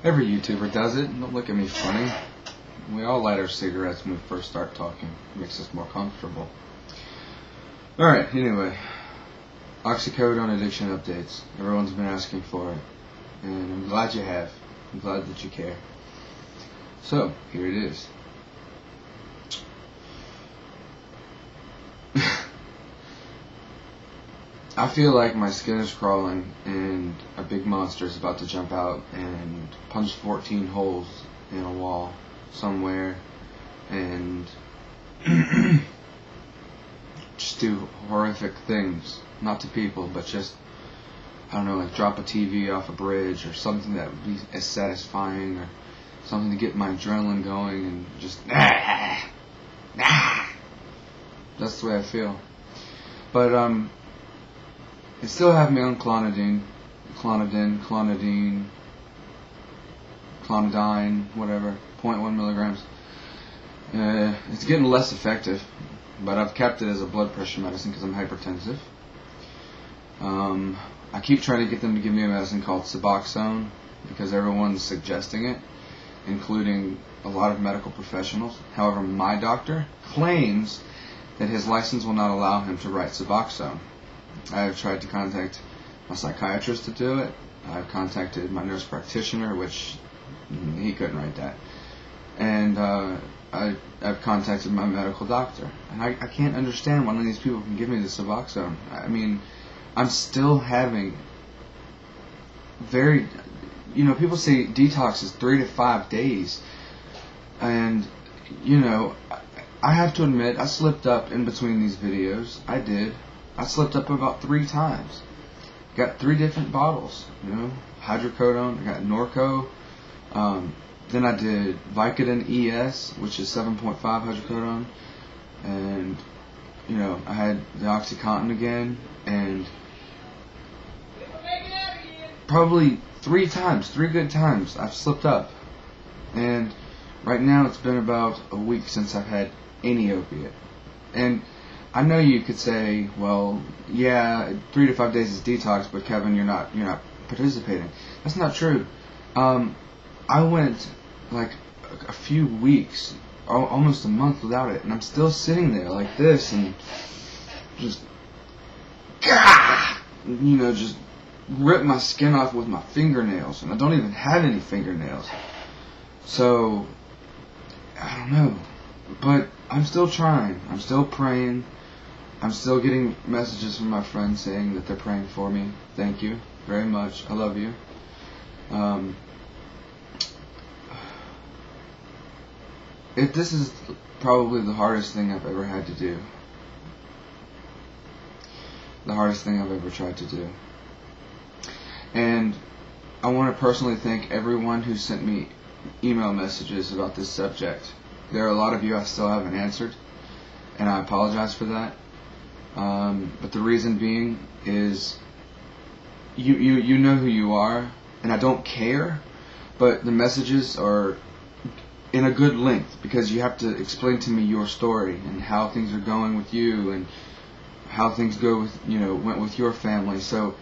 Every YouTuber does it. Don't look at me funny. We all light our cigarettes when we first start talking. It makes us more comfortable. Alright, anyway. Oxycodone Addiction updates. Everyone's been asking for it. And I'm glad you have. I'm glad that you care. So, here it is. I feel like my skin is crawling and a big monster is about to jump out and punch 14 holes in a wall somewhere and just do horrific things. Not to people, but just, I don't know, like drop a TV off a bridge or something that would be as satisfying, or something to get my adrenaline going, and just that's the way I feel. But they still have me on clonidine, whatever, 0.1 milligrams. It's getting less effective, but I've kept it as a blood pressure medicine because I'm hypertensive. I keep trying to get them to give me a medicine called Suboxone because everyone's suggesting it, including a lot of medical professionals. However, my doctor claims that his license will not allow him to write Suboxone. I have tried to contact my psychiatrist to do it. I've contacted my nurse practitioner, which he couldn't write that. And I've contacted my medical doctor. And I can't understand why none of these people can give me the Suboxone. I mean, I'm still having very, people say detox is 3 to 5 days. And, I have to admit, I slipped up in between these videos. I did. I slipped up about 3 times. Got 3 different bottles, hydrocodone, I got Norco, then I did Vicodin ES, which is 7.5 hydrocodone, and, I had the Oxycontin again, and probably 3 good times, I've slipped up. And right now it's been about a week since I've had any opiate. And I know you could say, well, yeah, 3 to 5 days is detox, but Kevin, you're not participating. That's not true. I went like a few weeks, almost a month without it, and I'm still sitting there like this and just, just rip my skin off with my fingernails, and I don't even have any fingernails. So, I don't know, but I'm still trying. I'm still praying. I'm still getting messages from my friends saying that they're praying for me. Thank you very much. I love you. This is probably the hardest thing I've ever had to do. The hardest thing I've ever tried to do. And I want to personally thank everyone who sent me email messages about this subject. There are a lot of you I still haven't answered, and I apologize for that. But the reason being is you know who you are, and I don't care, but the messages are in a good length because you have to explain to me your story and how things are going with you and how things go with went with your family. So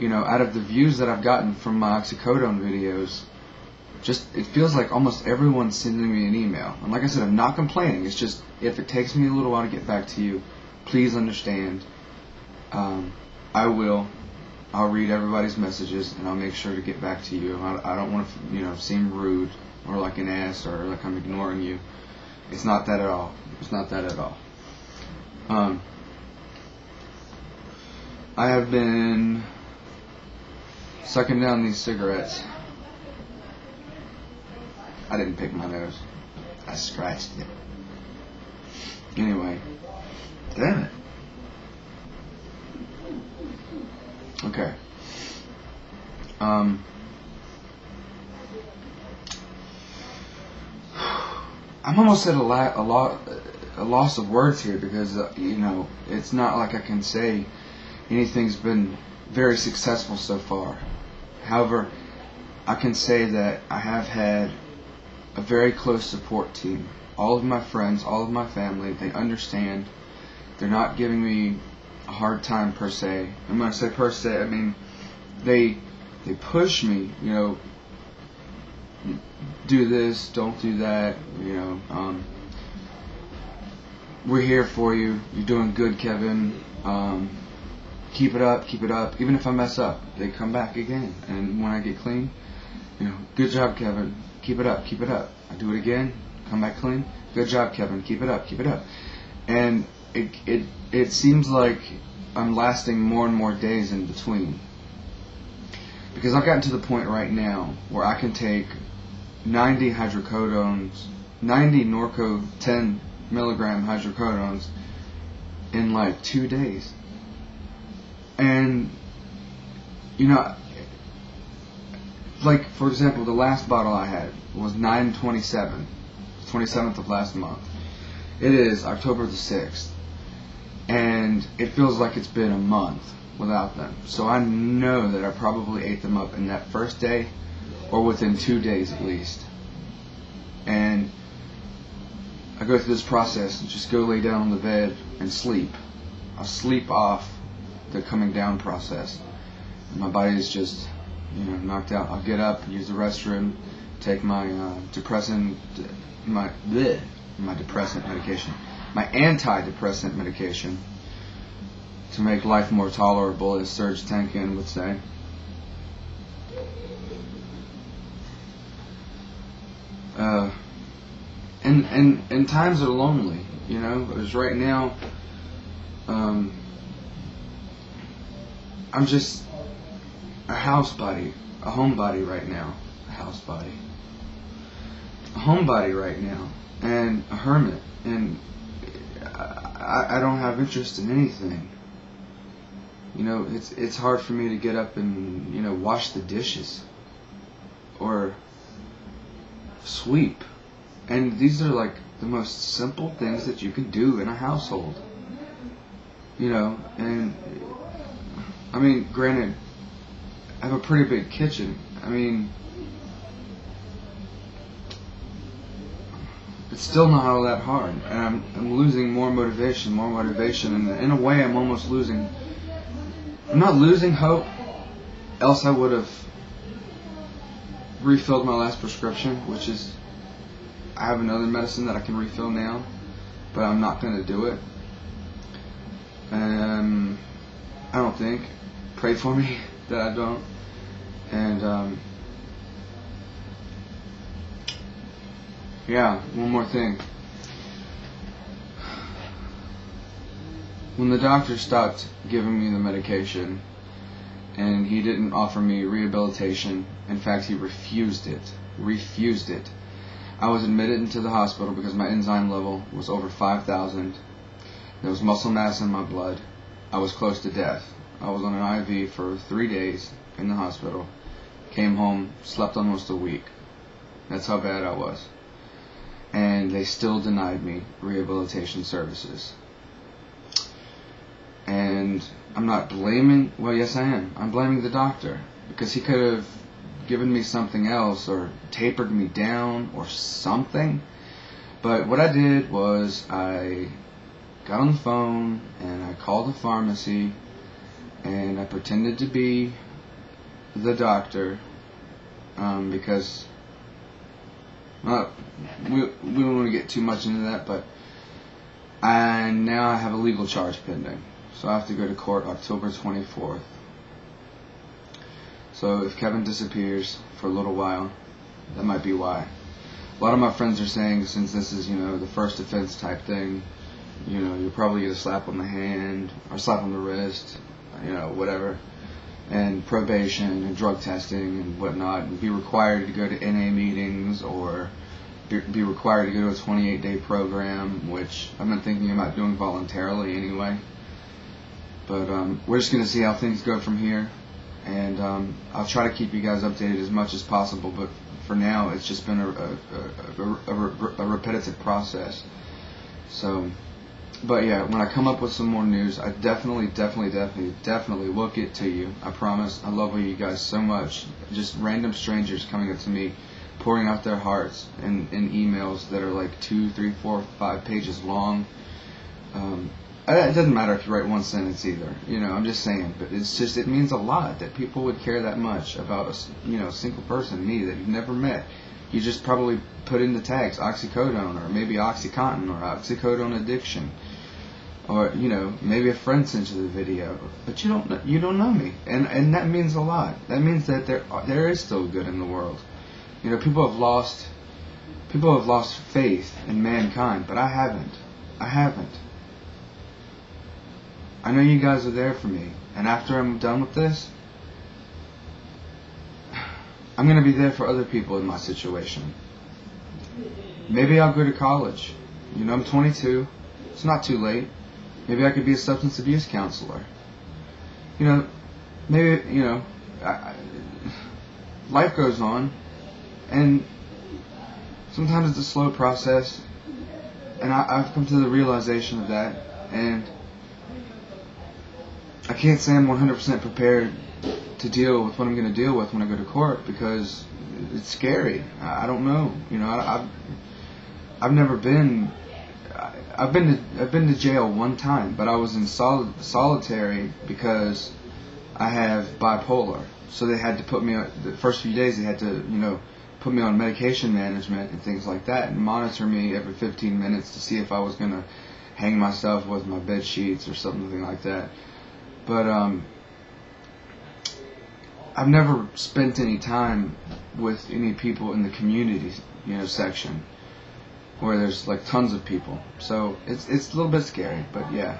out of the views that I've gotten from my Oxycodone videos, it feels like almost everyone's sending me an email. And like I said, I'm not complaining. It's just, if it takes me a little while to get back to you, please understand. I'll read everybody's messages and I'll make sure to get back to you. I don't want to, seem rude or like an ass or like I'm ignoring you. It's not that at all. It's not that at all. I have been sucking down these cigarettes. I didn't pick my nose. I scratched it. Anyway. Damn it. Okay. I'm almost at a loss of words here because, it's not like I can say anything's been very successful so far. However, I can say that I have had a very close support team. All of my friends, all of my family, they understand. They're not giving me a hard time per se. And when I say per se, I mean they push me, do this, don't do that. We're here for you. You're doing good, Kevin. Keep it up, keep it up. Even if I mess up, they come back again. And when I get clean, good job, Kevin. Keep it up, keep it up. I do it again, come back clean. Good job, Kevin. Keep it up, keep it up. And it seems like I'm lasting more and more days in between. Because I've gotten to the point right now where I can take 90 hydrocodones, 90 Norco 10 milligram hydrocodones in like 2 days. And, like, for example, the last bottle I had was 9/27, 27th of last month. It is October the 6th. And it feels like it's been a month without them. So I know that I probably ate them up in that first day or within 2 days at least. And I go through this process and just go lay down on the bed and sleep. I'll sleep off the coming down process. And my body is just, knocked out. I'll get up, use the restroom, take my depressant medication, my antidepressant medication to make life more tolerable, as Serge Tankian would say. And times are lonely, because right now, I'm just a homebody right now, and a hermit, and I don't have interest in anything. It's hard for me to get up and wash the dishes or sweep. And these are like the most simple things that you can do in a household. And I mean, granted, I have a pretty big kitchen. I mean, it's still not all that hard. And I'm losing more motivation. And in a way, I'm almost losing. I'm not losing hope, else I would have refilled my last prescription, which is, I have another medicine that I can refill now, but I'm not going to do it. I don't think. Pray for me that I don't. And, yeah, one more thing. When the doctor stopped giving me the medication, and he didn't offer me rehabilitation, in fact, he refused it. I was admitted into the hospital because my enzyme level was over 5,000. There was muscle mass in my blood. I was close to death. I was on an IV for 3 days in the hospital. Came home, slept almost a week. That's how bad I was. And they still denied me rehabilitation services. And I'm not blaming, well, yes I am. I'm blaming the doctor, because he could have given me something else or tapered me down or something. But what I did was I got on the phone and I called the pharmacy and I pretended to be the doctor, because we don't want to get too much into that, but now I have a legal charge pending. So I have to go to court October 24th. So if Kevin disappears for a little while, that might be why. A lot of my friends are saying, since this is, the first offense type thing, you'll probably get a slap on the hand or slap on the wrist, whatever, and probation and drug testing and whatnot, and be required to go to NA meetings or be required to go to a 28-day program, which I've been thinking about doing voluntarily anyway. But we're just going to see how things go from here. And I'll try to keep you guys updated as much as possible. But for now, it's just been a repetitive process. So, but yeah, when I come up with some more news, I definitely will get to you. I promise. I love you guys so much. Just random strangers coming up to me, pouring out their hearts in emails that are like 2, 3, 4, 5 pages long. It doesn't matter if you write one sentence either. I'm just saying. But it means a lot that people would care that much about a single person, me, that you've never met. You just probably put in the tags Oxycodone, or maybe Oxycontin, or Oxycodone Addiction, or maybe a friend sent you the video, but you don't know me, and that means a lot. That means that there is still good in the world. People have lost faith in mankind, but I haven't. I know you guys are there for me, and after I'm done with this, I'm going to be there for other people in my situation. Maybe I'll go to college. I'm 22. It's not too late. Maybe I could be a substance abuse counselor. Maybe, life goes on, and sometimes it's a slow process, and I've come to the realization of that, and I can't say I'm 100% prepared to deal with what I'm going to deal with when I go to court, because it's scary. I don't know. I've never been. I've been to jail one time, but I was in solitary because I have bipolar. So they had to put me on the first few days. They had to put me on medication management and things like that, and monitor me every 15 minutes to see if I was going to hang myself with my bed sheets or something like that. But I've never spent any time with any people in the community, section, where there's like tons of people. So it's a little bit scary, but yeah,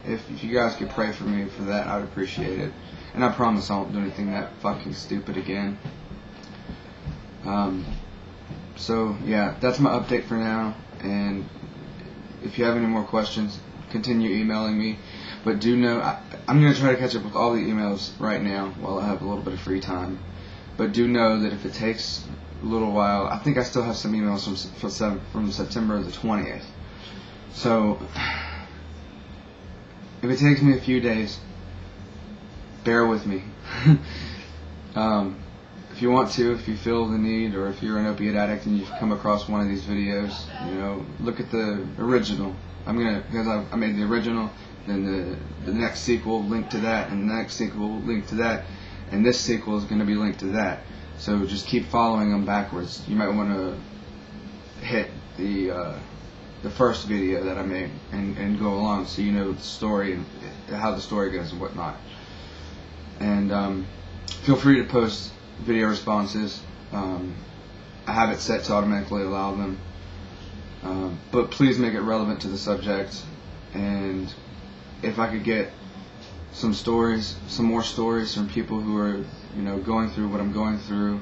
if you guys could pray for me for that, I'd appreciate it. And I promise I won't do anything that fucking stupid again. So yeah, that's my update for now. And if you have any more questions, continue emailing me. But do know, I'm going to try to catch up with all the emails right now while I have a little bit of free time. But do know that if it takes a little while, I think I still have some emails from September the 20th. So if it takes me a few days, bear with me. If you want to, if you feel the need, or if you're an opiate addict and you've come across one of these videos, look at the original. Because I made the original, then the next sequel linked to that, and the next sequel linked to that, and this sequel is going to be linked to that. So just keep following them backwards. You might want to hit the first video that I made and go along, so you know the story and how the story goes and whatnot. And feel free to post video responses. I have it set to automatically allow them. But please make it relevant to the subject. And if I could get some more stories from people who are, going through what I'm going through,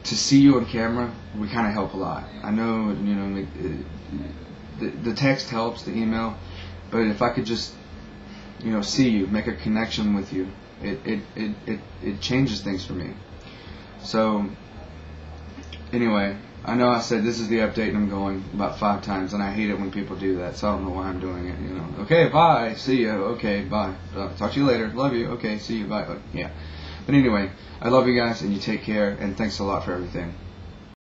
to see you on camera would kind of help a lot. I know, the text helps, the email, but if I could just, see you, make a connection with you, it changes things for me. So, anyway, I know I said this is the update and I'm going about 5 times, and I hate it when people do that, so I don't know why I'm doing it, Okay, bye, see you, okay, bye, talk to you later, love you, okay, see you, bye, yeah. But anyway, I love you guys, and you take care, and thanks a lot for everything.